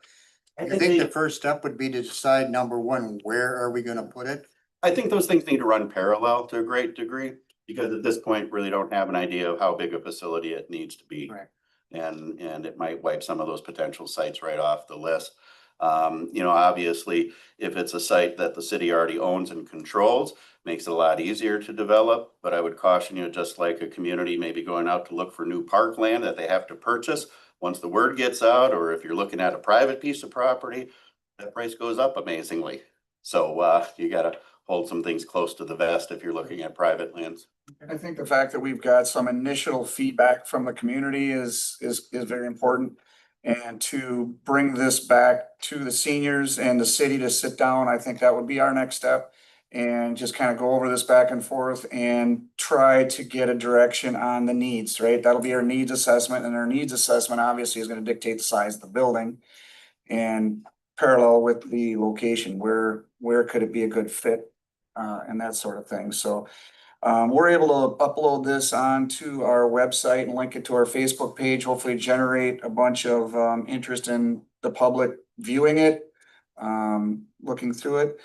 I think the first step would be to decide, number one, where are we gonna put it? I think those things need to run parallel to a great degree, because at this point, really don't have an idea of how big a facility it needs to be. Right. And it might wipe some of those potential sites right off the list. You know, obviously, if it's a site that the city already owns and controls, makes it a lot easier to develop. But I would caution you, just like a community maybe going out to look for new parkland that they have to purchase, once the word gets out, or if you're looking at a private piece of property, that price goes up amazingly. So you gotta hold some things close to the vest if you're looking at private lands. I think the fact that we've got some initial feedback from the community is very important. And to bring this back to the seniors and the city to sit down, I think that would be our next step. And just kind of go over this back and forth and try to get a direction on the needs, right? That'll be our needs assessment, and our needs assessment obviously is gonna dictate the size of the building. And parallel with the location, where could it be a good fit, and that sort of thing, so. We're able to upload this onto our website and link it to our Facebook page, hopefully generate a bunch of interest in the public viewing it, looking through it.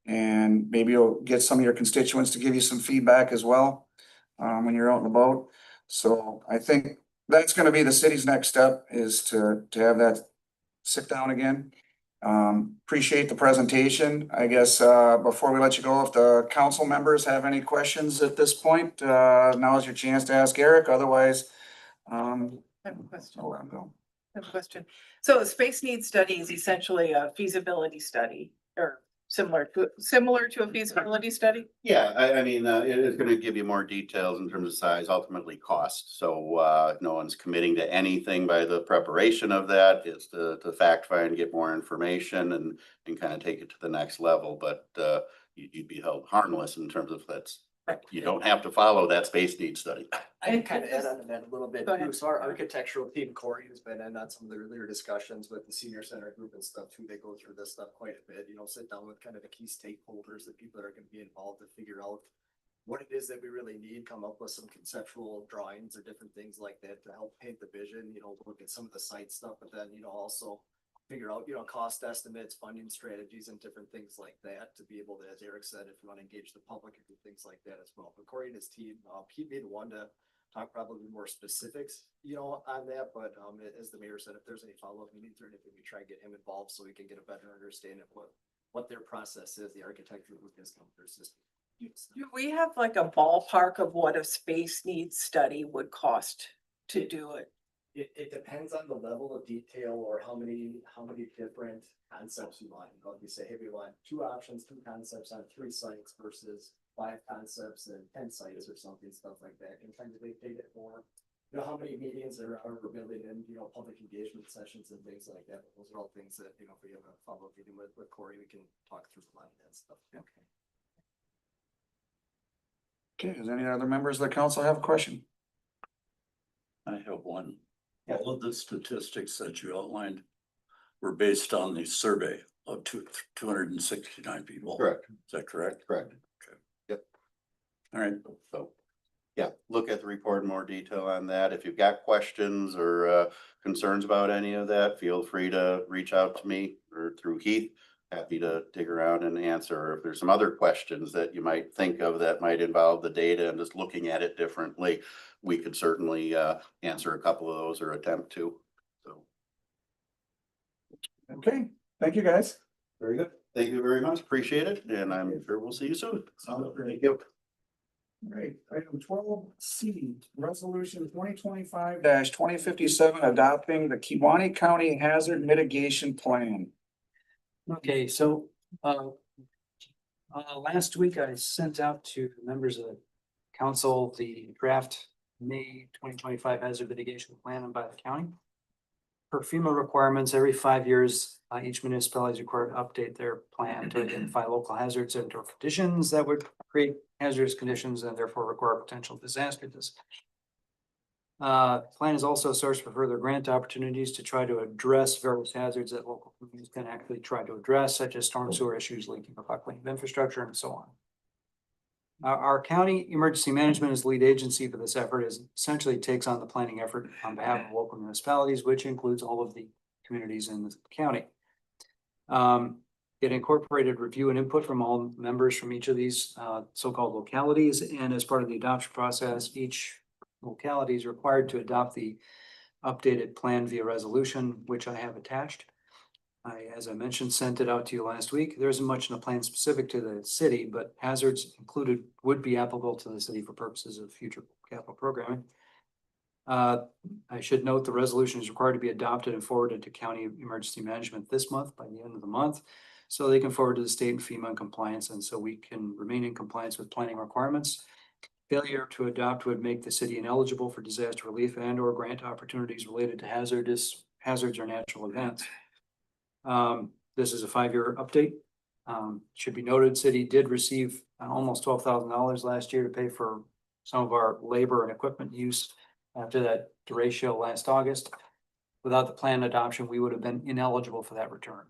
And maybe you'll get some of your constituents to give you some feedback as well, when you're out and about. So I think that's gonna be the city's next step, is to have that sit down again. Appreciate the presentation. I guess, before we let you go, if the council members have any questions at this point, now is your chance to ask Eric, otherwise, I have a question. I'll let him go. I have a question. So a space needs study is essentially a feasibility study, or similar to a feasibility study? Yeah, I mean, it is gonna give you more details in terms of size, ultimately cost. So no one's committing to anything by the preparation of that. It's to fact find, get more information and kind of take it to the next level. But you'd be held harmless in terms of you don't have to follow that space needs study. I can kind of add on to that a little bit Go ahead. too. So our architectural team, Corey, has been in on some of the earlier discussions with the senior center group and stuff too. They go through this stuff quite a bit, sit down with kind of the key stakeholders that people are gonna be involved to figure out what it is that we really need, come up with some conceptual drawings or different things like that to help paint the vision, look at some of the site stuff, but then, also figure out, cost estimates, funding strategies and different things like that to be able to, as Eric said, if you want to engage the public and do things like that as well. But Corey and his team, he'd be the one to talk probably more specifics, on that. But as the mayor said, if there's any follow-up meetings or anything, we try to get him involved so we can get a better understanding of what their process is, the architecture of his their system. Do we have like a ballpark of what a space needs study would cost to do it? It depends on the level of detail or how many different concepts you want. If you say, hey, we want 2 options, 2 concepts on 3 sites versus 5 concepts and 10 sites or something, stuff like that. And trying to dictate it more, how many meetings are building in, public engagement sessions and things like that. But those are all things that, if we have a follow-up meeting with Corey, we can talk through a lot of that stuff. Okay, does any other members of the council have a question? I have one. All of the statistics that you outlined were based on the survey of 269 people. Correct. Is that correct? Correct. Okay. Yep. All right. So, yeah, look at the report in more detail on that. If you've got questions or concerns about any of that, feel free to reach out to me or through Heath. Happy to dig around and answer. If there's some other questions that you might think of that might involve the data and just looking at it differently, we could certainly answer a couple of those or attempt to. So. Okay, thank you, guys. Very good. Thank you very much. Appreciate it. And I'm sure we'll see you soon. Thank you. Right, item 12C, resolution 2025-2057, adopting the Kewaunee County Hazard Mitigation Plan. Okay, so last week I sent out to members of the council the draft May 2025 hazard mitigation plan by the county. per FEMA requirements, every 5 years, each municipality is required to update their plan to identify local hazards and or conditions that would create hazardous conditions and therefore require potential disaster. Plan is also a source for further grant opportunities to try to address various hazards that local communities can actually try to address, such as storm sewer issues, leaking or buckling of infrastructure, and so on. Our county emergency management is the lead agency for this effort, is essentially takes on the planning effort on behalf of local municipalities, which includes all of the communities in the county. It incorporated review and input from all members from each of these so-called localities, and as part of the adoption process, each locality is required to adopt the updated plan via resolution, which I have attached. I, as I mentioned, sent it out to you last week. There isn't much in the plan specific to the city, but hazards included would be applicable to the city for purposes of future capital programming. I should note the resolution is required to be adopted and forwarded to county emergency management this month by the end of the month, so they can forward to the state and FEMA in compliance, and so we can remain in compliance with planning requirements. Failure to adopt would make the city ineligible for disaster relief and or grant opportunities related to hazards or natural events. This is a 5-year update. Should be noted, city did receive almost $12,000 last year to pay for some of our labor and equipment use after that derecho last August. Without the plan adoption, we would have been ineligible for that return.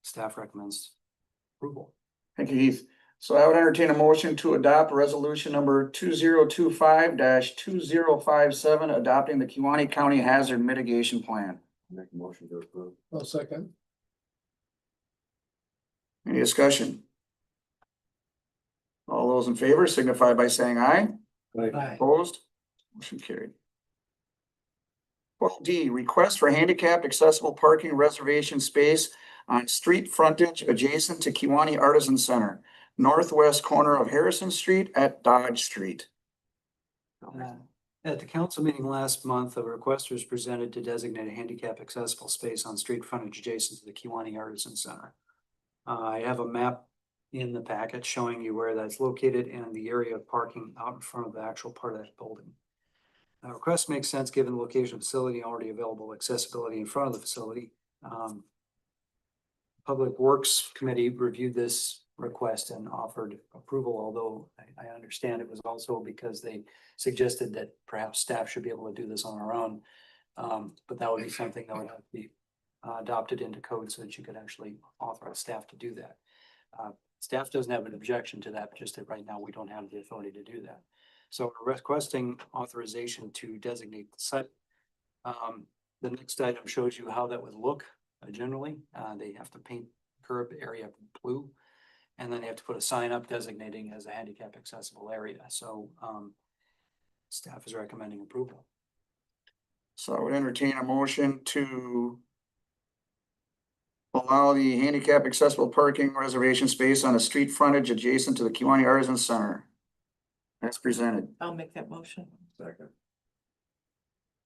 Staff recommends approval. Thank you, Heath. So I would entertain a motion to adopt resolution number 2025-2057, adopting the Kewaunee County Hazard Mitigation Plan. Make a motion to approve. I'll second. Any discussion? All those in favor signify by saying aye. Opposed? Motion carried. 12D, request for handicapped accessible parking reservation space on street frontage adjacent to Kewaunee Artisan Center, northwest corner of Harrison Street at Dodge Street. At the council meeting last month, a request was presented to designate a handicap accessible space on street frontage adjacent to the Kewaunee Artisan Center. I have a map in the packet showing you where that's located and the area of parking out in front of the actual part of that building. The request makes sense given the location of the facility, already available accessibility in front of the facility. Public Works Committee reviewed this request and offered approval, although I understand it was also because they suggested that perhaps staff should be able to do this on our own. But that would be something that would have to be adopted into code so that you could actually authorize staff to do that. Staff doesn't have an objection to that, just that right now we don't have the authority to do that. So we're requesting authorization to designate the site. The next item shows you how that would look generally. They have to paint curb area blue, and then they have to put a sign up designating as a handicap accessible area. So staff is recommending approval. So I would entertain a motion to allow the handicap accessible parking reservation space on a street frontage adjacent to the Kewaunee Artisan Center. That's presented. I'll make that motion. Second.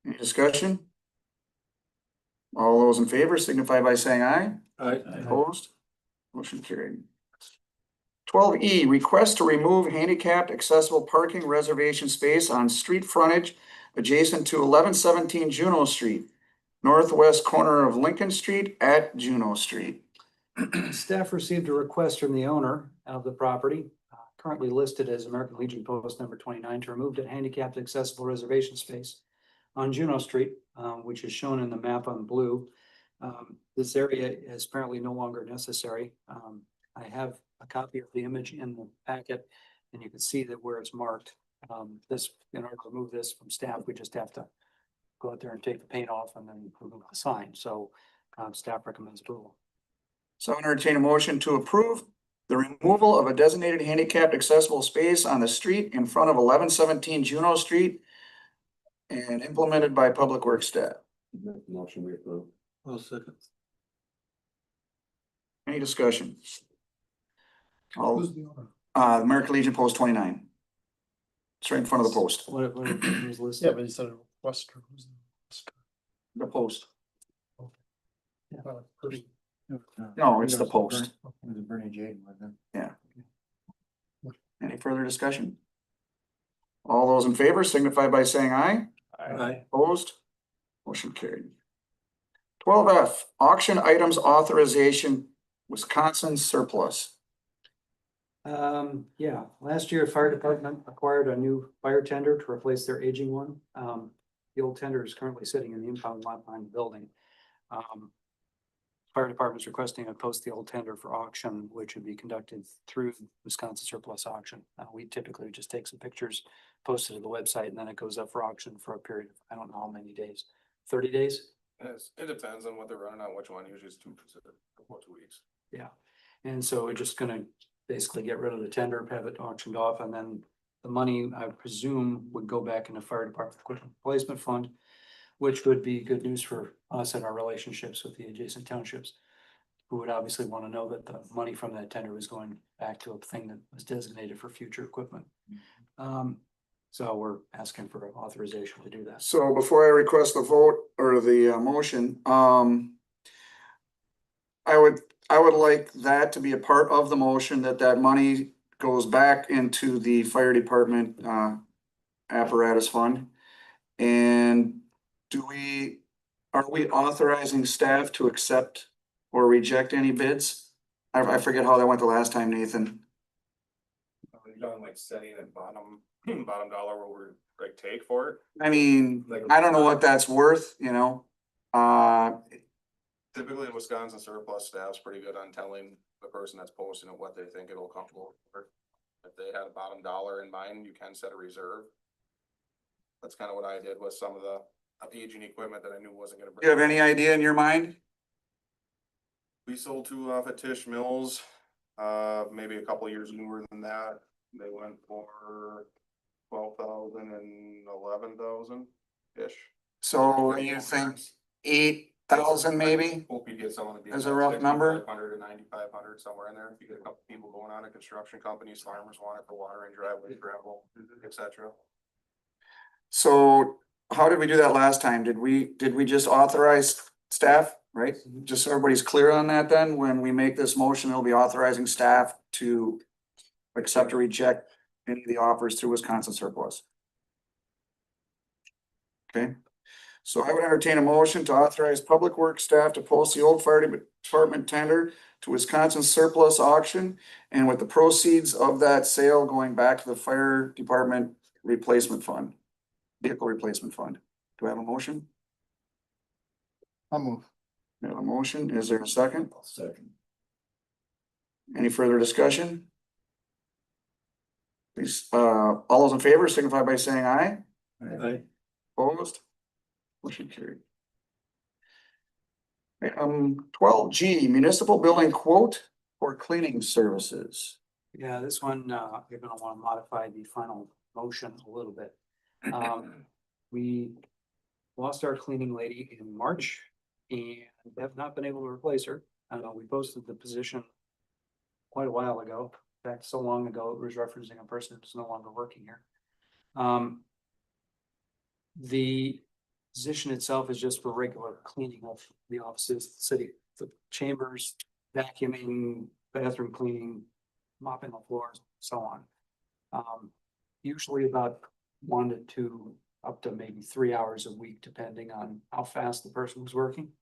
Any discussion? All those in favor signify by saying aye. Opposed? Motion carried. 12E, request to remove handicapped accessible parking reservation space on street frontage adjacent to 1117 Juneau Street, northwest corner of Lincoln Street at Juneau Street. Staff received a request from the owner of the property, currently listed as American Legion Post number 29, to remove the handicapped accessible reservation space on Juneau Street, which is shown in the map on blue. This area is apparently no longer necessary. I have a copy of the image in the packet, and you can see that where it's marked. In order to remove this from staff, we just have to go out there and take the paint off and then remove the sign. So staff recommends approval. So I entertain a motion to approve the removal of a designated handicapped accessible space on the street in front of 1117 Juneau Street and implemented by Public Works staff. Motion we approve. I'll second. Any discussion? All, Who's the owner? American Legion Post 29. It's right in front of the post. What was Yeah, listed? but he said Wester. Who's the Wester? The post. Person. No, it's the post. It was Bernie Jaden with them. Any further discussion? All those in favor signify by saying aye. Aye. Opposed? Motion carried. 12F, auction items authorization, Wisconsin surplus. Yeah, last year, fire department acquired a new fire tender to replace their aging one. The old tender is currently sitting in the impound lot behind the building. Fire department's requesting to post the old tender for auction, which would be conducted through Wisconsin surplus auction. We typically just take some pictures, post it to the website, and then it goes up for auction for a period of, I don't know how many days, 30 days? It depends on what they're running on, which one, usually it's 2 weeks. Yeah, and so we're just gonna basically get rid of the tender, have it auctioned off, and then the money, I presume, would go back in the fire department equipment replacement fund, which would be good news for us and our relationships with the adjacent townships, who would obviously want to know that the money from that tender was going back to a thing that was designated for future equipment. So we're asking for authorization to do that. So before I request the vote or the motion, I would like that to be a part of the motion, that money goes back into the fire department apparatus fund. And are we authorizing staff to accept or reject any bids? I forget how that went the last time, Nathan. We've done like setting at bottom dollar what we're like take for it. I mean, I don't know what that's worth, you know? Typically Wisconsin surplus staff's pretty good on telling the person that's posting it what they think it'll comfortable for. If they had a bottom dollar in mind, you can set a reserve. That's kind of what I did with some of the aging equipment that I knew wasn't gonna. Do you have any idea in your mind? We sold two off at Tish Mills, maybe a couple years newer than that. They went for 12,000 and 11,000-ish. So you think 8,000 maybe? Hope you get someone to be. As a rough number? 500 to 9,500, somewhere in there. If you get a couple people going on it, construction companies, farmers want it for watering, driveway, gravel, etc. So how did we do that last time? Did we just authorize staff, right? Just so everybody's clear on that then, when we make this motion, it'll be authorizing staff to accept or reject any of the offers through Wisconsin surplus. Okay, so I would entertain a motion to authorize public works staff to post the old fire department tender to Wisconsin surplus auction, and with the proceeds of that sale going back to the fire department replacement fund, vehicle replacement fund. Do I have a motion? I'll move. We have a motion. Is there a second? Second. Any further discussion? Please, all those in favor signify by saying aye. Aye. Opposed? Motion carried. Okay, 12G, municipal building quote for cleaning services. Yeah, this one, you're gonna want to modify the final motion a little bit. We lost our cleaning lady in March and have not been able to replace her. We posted the position quite a while ago. In fact, so long ago, it was referencing a person who's no longer working here. The position itself is just for regular cleaning of the offices, the city, the chambers, vacuuming, bathroom cleaning, mopping the floors, so on. Usually about 1 to 2, up to maybe 3 hours a week, depending on how fast the person was working.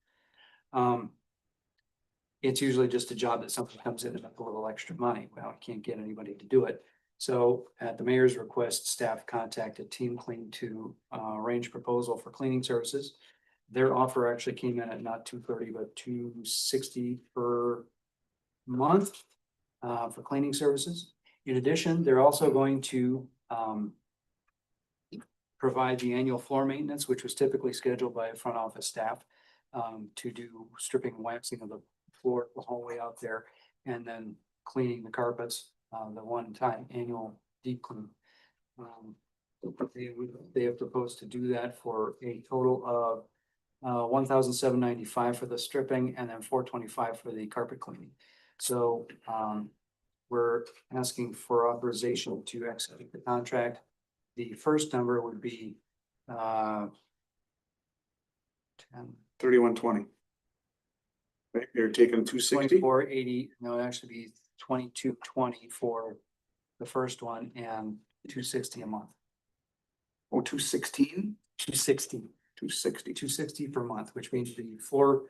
It's usually just a job that somebody comes in and a little extra money. Well, I can't get anybody to do it. So at the mayor's request, staff contacted Team Clean to arrange proposal for cleaning services. Their offer actually came in at not $230, but $260 per month for cleaning services. In addition, they're also going to provide the annual floor maintenance, which was typically scheduled by front office staff to do stripping and waxing of the floor, the hallway out there, and then cleaning the carpets, the one-time annual deep clean. They have proposed to do that for a total of $1,795 for the stripping and then $425 for the carpet cleaning. So we're asking for authorization to execute the contract. The first number would be 3120. Right, you're taking 260? 2480, no, it'd actually be 2220 for the first one and 260 a month. Oh, 216? 260. 260. $260 per month, which means the floor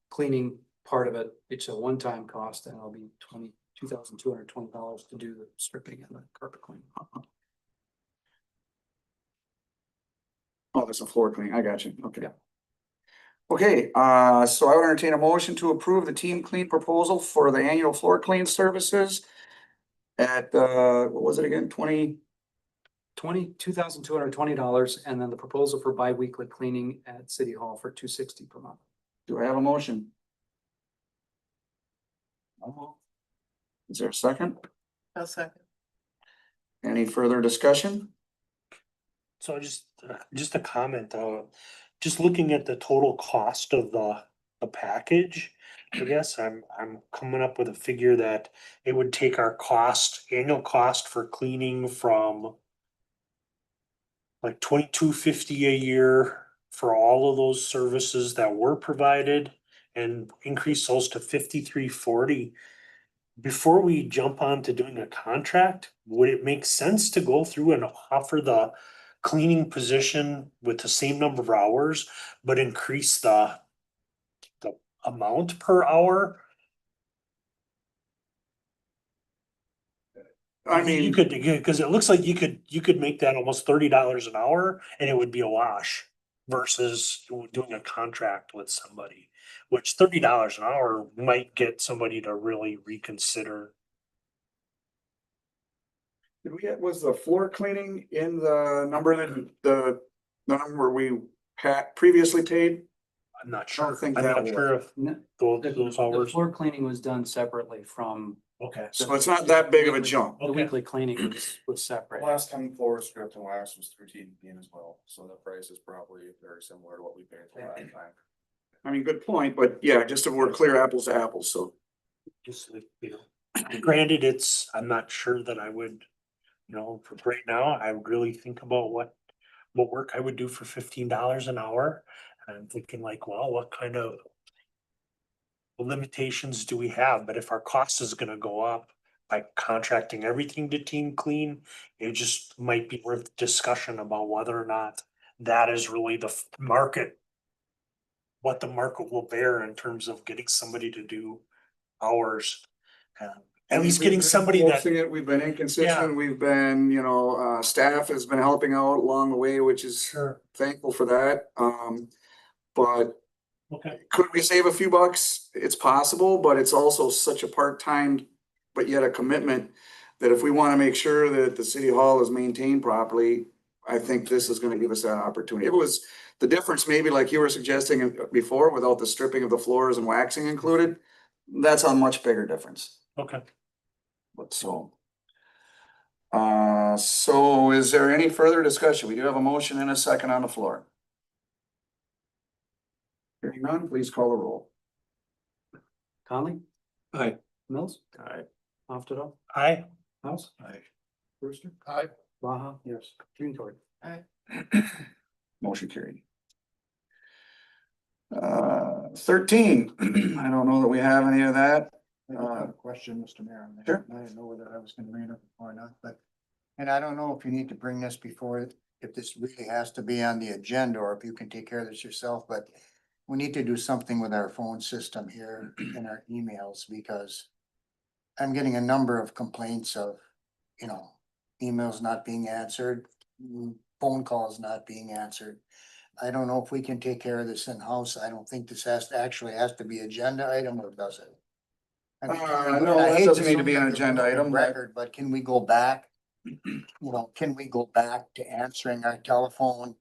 cleaning part of it, it's a one-time cost, and it'll be $2,220 to do the stripping and the carpet cleaning. Oh, that's a floor cleaning. I got you. Okay. Yeah. Okay, so I would entertain a motion to approve the team clean proposal for the annual floor clean services at, what was it again? $2,220, and then the proposal for bi-weekly cleaning at City Hall for $260 per month. Do I have a motion? Is there a second? I'll second. Any further discussion? So just a comment, just looking at the total cost of the package, I guess I'm coming up with a figure that it would take our annual cost for cleaning from like $22.50 a year for all of those services that were provided and increase those to $53.40. Before we jump on to doing a contract, would it make sense to go through and offer the cleaning position with the same number of hours, but increase the amount per hour? I You mean, could, because it looks like you could make that almost $30 an hour and it would be a wash versus doing a contract with somebody, which $30 an hour might get somebody to really reconsider. was the floor cleaning in the number that the number we previously paid? I'm not I sure. don't think I'm that not was. sure if No, those The hours. floor cleaning was done separately from. Okay. So it's not that big of a jump. The weekly cleaning was separate. Last time floor stripped and wax was through TDP as well, so the price is probably very similar to what we paid for last time. I mean, good point, but yeah, just if we're clear apples to apples, so. Just, granted, I'm not sure that I would, for right now, I would really think about what work I would do for $15 an hour. And I'm thinking like, well, what kind of limitations do we have? But if our cost is gonna go up by contracting everything to Team Clean, it just might be worth discussion about whether or not that is really the market, what the market will bear in terms of getting somebody to do hours. At least getting somebody that, We've been Yeah. inconsistent, we've been, staff has been helping out along the way, which is sure, thankful for that. But okay, could we save a few bucks? It's possible, but it's also such a part-time, but yet a commitment that if we want to make sure that the city hall is maintained properly, I think this is going to give us that opportunity. It was the difference, maybe like you were suggesting before, without the stripping of the floors and waxing included. That's a much bigger difference. okay. But so is there any further discussion? We do have a motion and a second on the floor. Hearing none, please call the roll. Conley? Aye. Mills? Aye. Often. Aye. House? Aye. Brewster? Aye. Baha? Yes. Green Court? Motion carried. 13, I don't know that we have any of that. I do have a question, Mr. Mayor. on that. Sure. I didn't know whether I was gonna bring it up or not, but, and I don't know if you need to bring this before, if this really has to be on the agenda, or if you can take care of this yourself, but we need to do something with our phone system here and our emails, because I'm getting a number of complaints of, emails not being answered, phone calls not being answered. I don't know if we can take care of this in-house. I don't think this actually has to be agenda item, or does it? I mean, No, I that hate doesn't to need to be an sound like a agenda broken item. Record, but can we go back? Can we go back to answering our telephone?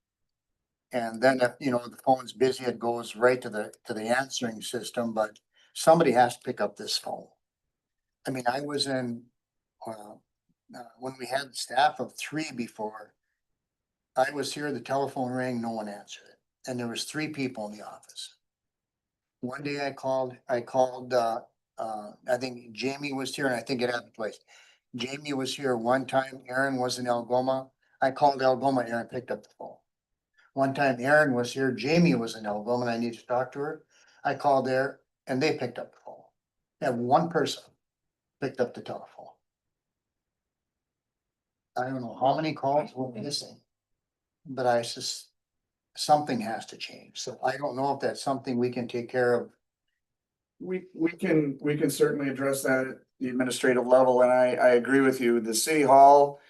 And then if, the phone's busy, it goes right to the answering system, but somebody has to pick up this phone. I mean, I was in, when we had staff of 3 before, I was here, the telephone rang, no one answered it, and there was 3 people in the office. One day I called, I think Jamie was here, and I think it happened twice. Jamie was here one time, Aaron was in Algoma. I called Algoma, Aaron picked up the phone. One time Aaron was here, Jamie was in Algoma, and I needed to talk to her. I called there and they picked up the phone. That one person picked up the telephone. I don't know how many calls were missing, but I something has to change. So I don't know if that's something we can take care of. We can certainly address that at the administrative level, and I agree with you. The city hall,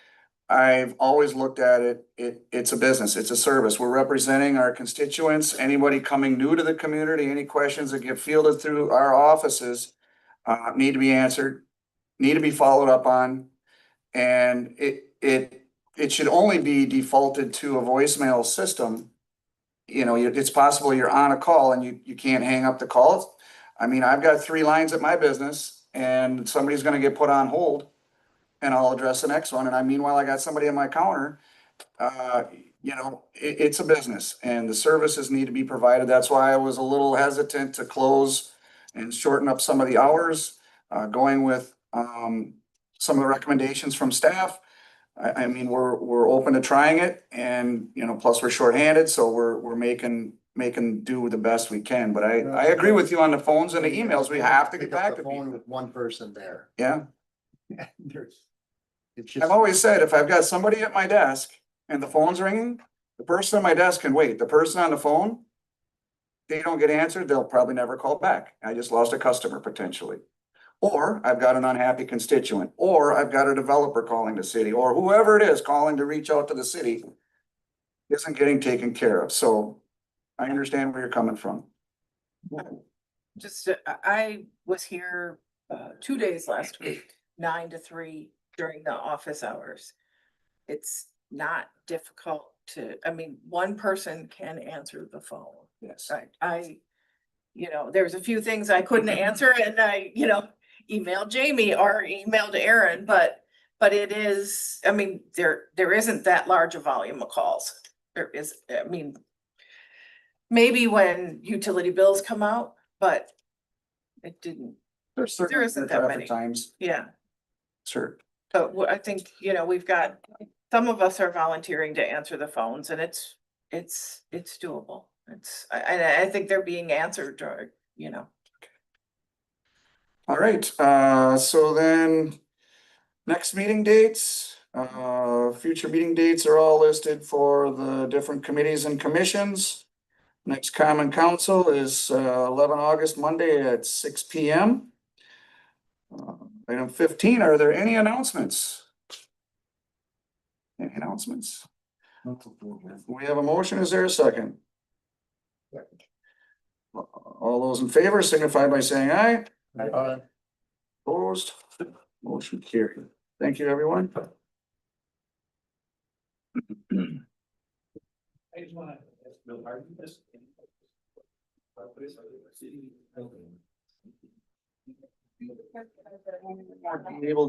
I've always looked at it's a business, it's a service. We're representing our constituents, anybody coming new to the community, any questions that get fielded through our offices need to be answered, need to be followed up on. And it should only be defaulted to a voicemail system. You know, it's possible you're on a call and you can't hang up the call. I mean, I've got 3 lines at my business and somebody's gonna get put on hold and I'll address the next one. And meanwhile, I got somebody at my counter. You know, it's a business and the services need to be provided. That's why I was a little hesitant to close and shorten up some of the hours, going with, some of the recommendations from staff. I mean, we're open to trying it and, you know, plus we're shorthanded, so we're making do the best we can. But I agree with you on the phones and the emails. We have to get Pick up back the to phone people. with one person there. Yeah. It's I've just, always said, if I've got somebody at my desk and the phone's ringing, the person at my desk can wait. The person on the phone, they don't get answered, they'll probably never call back. I just lost a customer potentially. Or I've got an unhappy constituent, or I've got a developer calling the city, or whoever it is calling to reach out to the city isn't getting taken care of. So I understand where you're coming from. Just, I was here 2 days last week, 9 to 3 during the office hours. It's not difficult to, I mean, one person can answer the phone. Yes. I, you know, there's a few things I couldn't answer and I, you know, emailed Jamie or emailed Aaron, but it is, I mean, there isn't that large a volume of calls. There is, I mean, maybe when utility bills come out, but it didn't, There's certainly isn't that traffic many. times, yeah. sure. But I think, you know, we've got, some of us are volunteering to answer the phones and it's doable. I think they're being answered or, you know. All right, so then next meeting dates, future meeting dates are all listed for the different committees and commissions. Next common council is 11 August, Monday at 6 p.m. Item 15, are there any announcements? Any announcements? We have a motion, is there a second? All those in favor signify by saying aye. Opposed, motion carried. Thank you, everyone. I just wanna ask Bill, are you this? Able